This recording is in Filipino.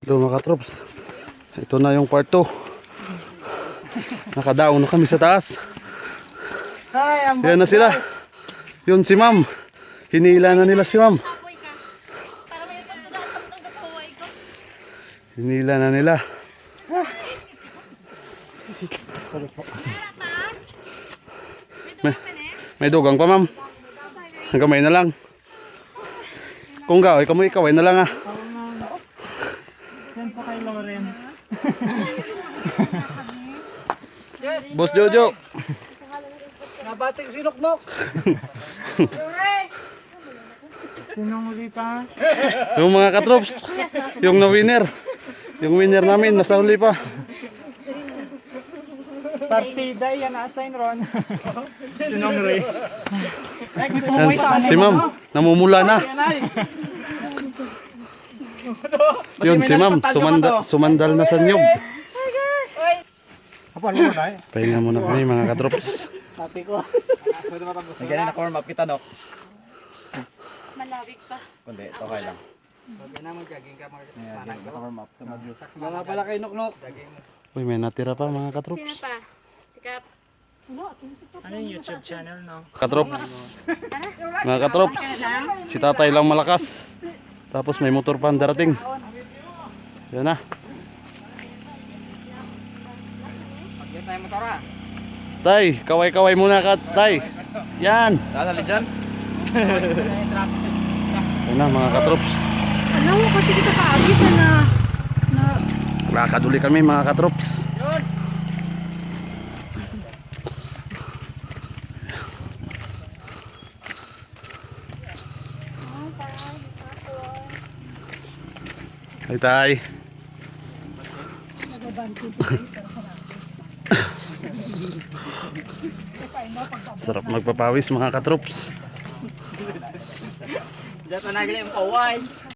Hello mga katrops, ito na yung part 2. Nakadaong na kami sa taas. Yan na sila. Yun si ma'am. Hinila na nila si ma'am. Hinila na nila. May dugang pa ma'am. Gamay na lang. Kung gawin ka mo ikaway na lang ah. Yan po kay Loren. Boss Jojo. Nabati ko si Noknok. Sinong huli pa? Yung mga katrops. Yung na-winner. Yung winner namin nasa huli pa. Partida yan, assign Ron. Sinong Ray? Yan, si ma'am. Namumula na. Yun si ma'am. Sumandal na sa niyog. Pahinga muna kami mga katrops. Pati ko. Ganyan na warm up kita, Nok. Malawig pa. Kundi, okay lang. Warm up. Mga pala kay Noknok. Uy, may natira pa mga Sino katrops. pa? Sikap. Ano yung YouTube channel, no? Katrops. Mga katrops. Si tatay lang malakas. Tapos may motor pa ang darating. Yan na. Yan tayo motor, ha? Tay, kaway-kaway muna ka, tay. Yan. Dadali dyan? Yan na mga katrops. Alam mo, kasi kita kaagis na. Lakad uli kami mga katrops. Hi tay. Sarap magpapawis mga katrops. Diyan pa nagli ang kaway.